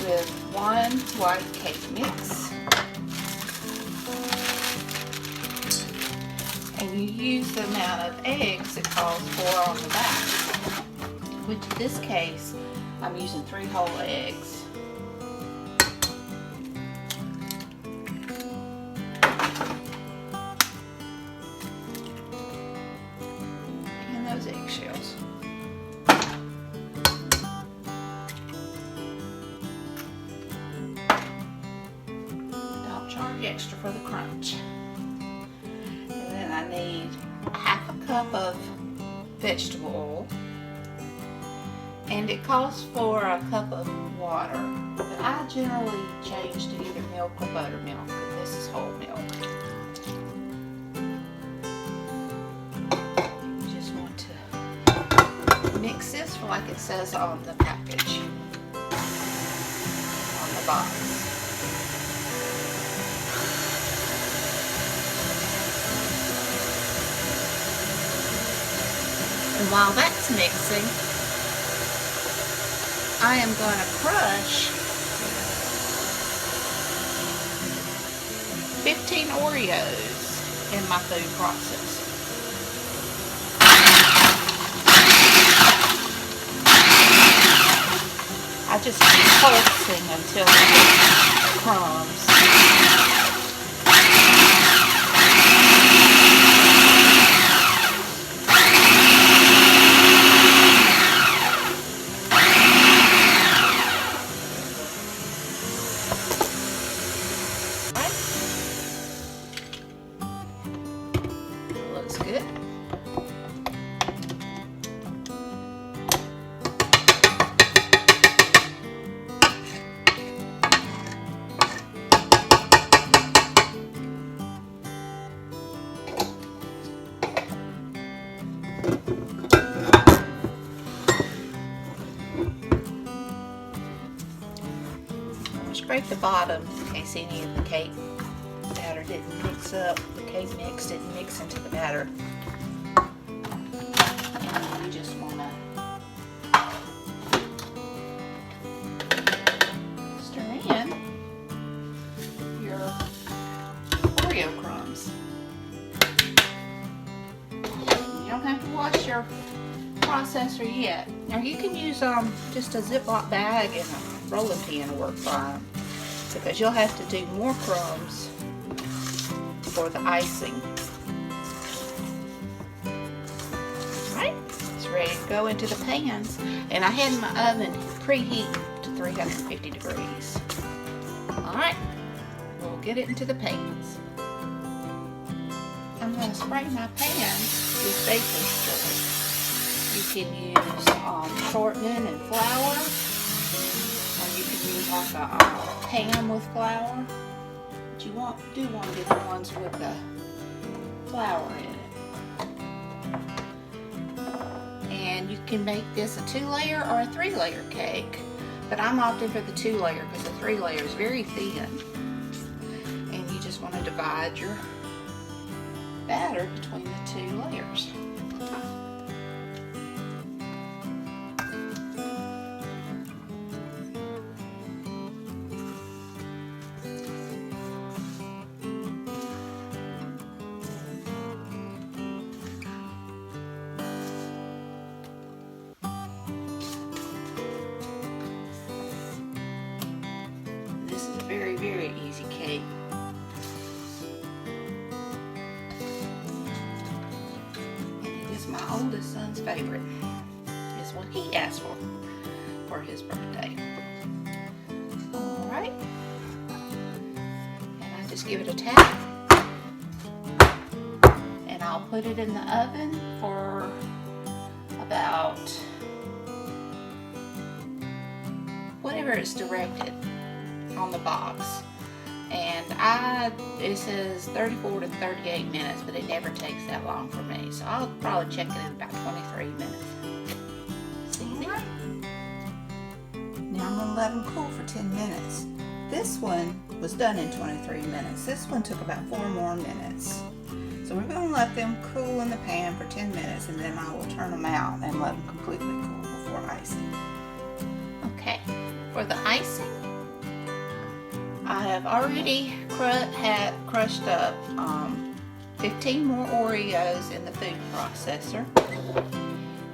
with 1 white cake mix. And you use the amount of eggs it calls for on the back, which in this case, I'm using 3 whole eggs. And those eggshells. Don't charge extra for the crunch. I need half a cup of vegetable oil, and it calls for a cup of water, but I generally change to either milk or buttermilk, and this is whole milk. You just want to mix this like it says on the package, on the box. And while that's mixing, I am going to crush 15 Oreos in my food processor. I just keep pulsing until I get crumbs. Looks good. Scrape the bottom in case any of the cake batter didn't mix up. The cake mix didn't mix into the batter. And you just want to stir in your Oreo crumbs. You don't have to wash your processor yet. Now you can use just a Ziploc bag and a rolling pin will work fine, because you'll have to do more crumbs for the icing. Alright, it's ready to go into the pans, and I had my oven preheat to 350 degrees. Alright, we'll get it into the pans. I'm going to spray my pans with baking soda. You can use shortening and flour, or you can use like a pan with flour. But you do want to get the ones with the flour in it. And you can make this a 2-layer or a 3-layer cake, but I'm opting for the 2-layer because the 3-layer is very thin, and you just want to divide your batter between the 2 layers. This is a very, very easy cake. My oldest son's favorite is what he asked for his birthday. Alright, and I just give it a tap, and I'll put it in the oven for about whatever it's directed on the box. And it says 34 to 38 minutes, but it never takes that long for me. So I'll probably check it in about 23 minutes. See you there. Now I'm going to let them cool for 10 minutes. This one was done in 23 minutes. This one took about 4 more minutes. So we're going to let them cool in the pan for 10 minutes, and then I will turn them out and let them completely cool before icing. Okay, for the icing, have already crushed up 15 more Oreos in the food processor.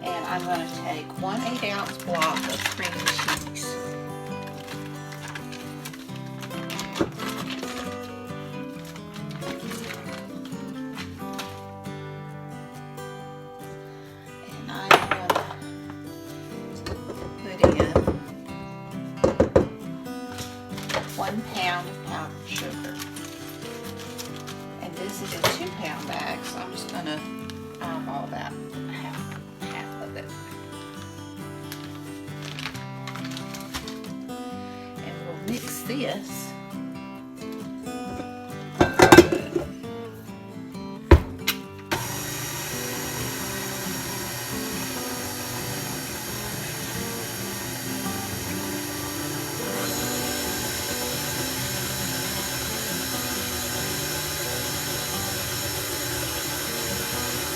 And I'm going to take 1 8-ounce block of cream cheese. And I'm going to put in 1 pound of powdered sugar. And this is a 2-pound bag, so I'm just going to eyeball that half of it. And we'll mix this.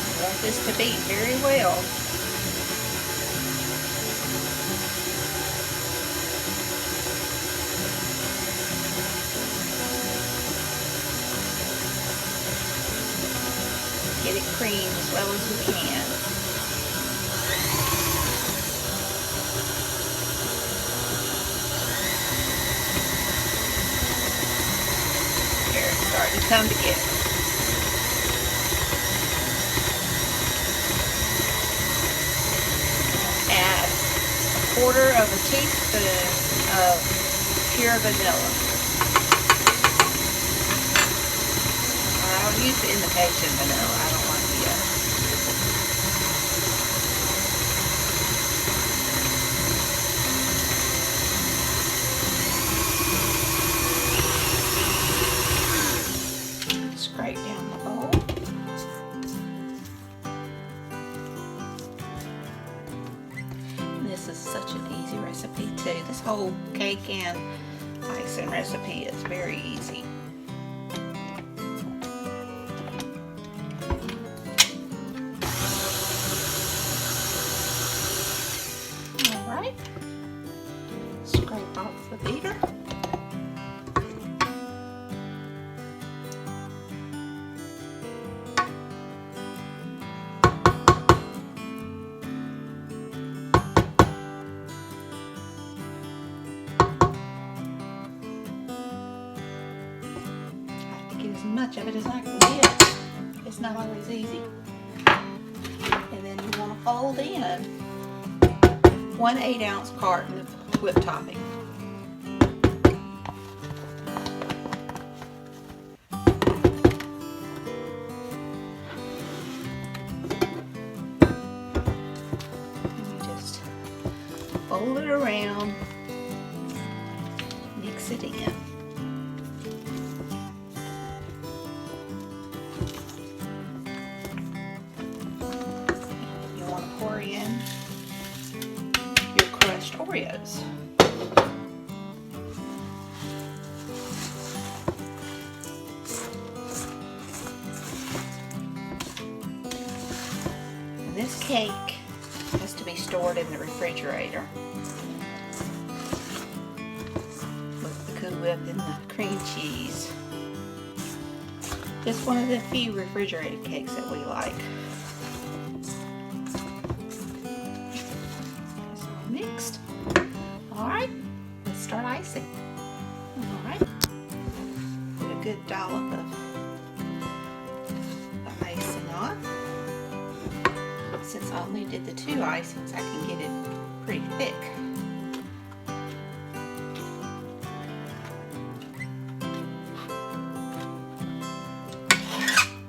I want this to beat very well. Get it creamed as well as we can. Here, it's starting to come together. Add 1/4 of a teaspoon of pure vanilla. I'll use the imitation vanilla. I don't like the other. Scrape down the bowl. This is such an easy recipe too. This whole cake and icing recipe is very easy. Alright, scrape off the beater. As much of it as I can get. It's not always easy. And then you want to fold in 1 8-ounce carton of whipped topping. And you just fold it around, mix it in. Pour in your crushed Oreos. And this cake has to be stored in the refrigerator with the Cool Whip and the cream cheese. It's one of the few refrigerated cakes that we like. Mixed. Alright, let's start icing. Alright, put a good dollop of the icing on. Since I only did the 2 icings, I can get it pretty thick.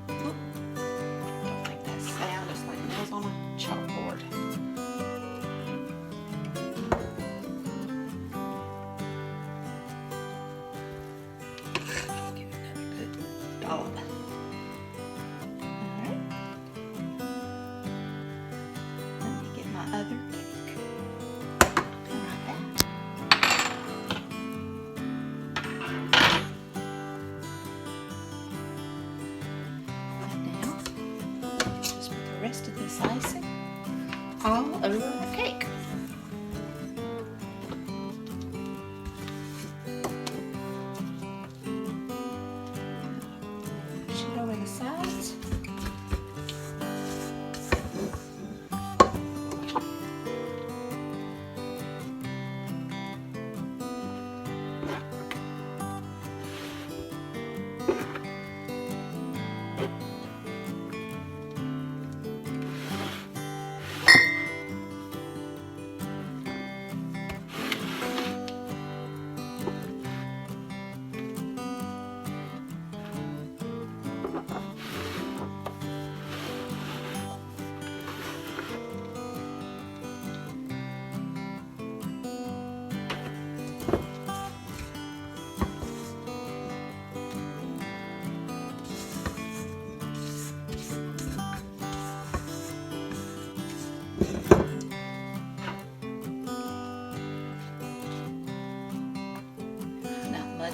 Don't make that sound, it's like nails on a chalkboard. Dollop. Alright. Let me get my other cake. Like that. And now, just put the rest of this icing all over the cake.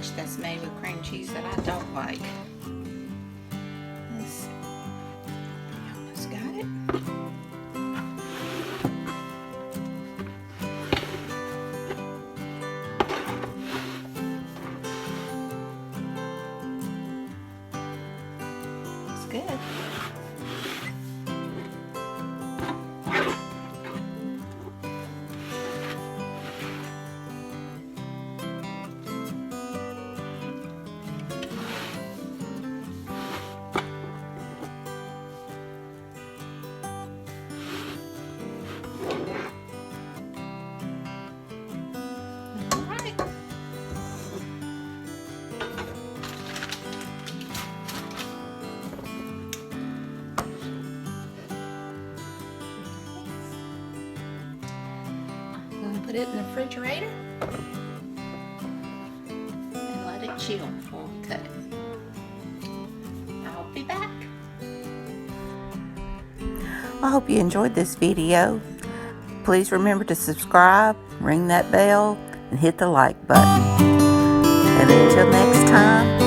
much that's made with cream cheese that I don't like. Let's see. Almost got it. It's good. Put it in the refrigerator and let it chill before we cut it. I'll be back. I hope you enjoyed this video. Please remember to subscribe, ring that bell, and hit the like button. And until next time,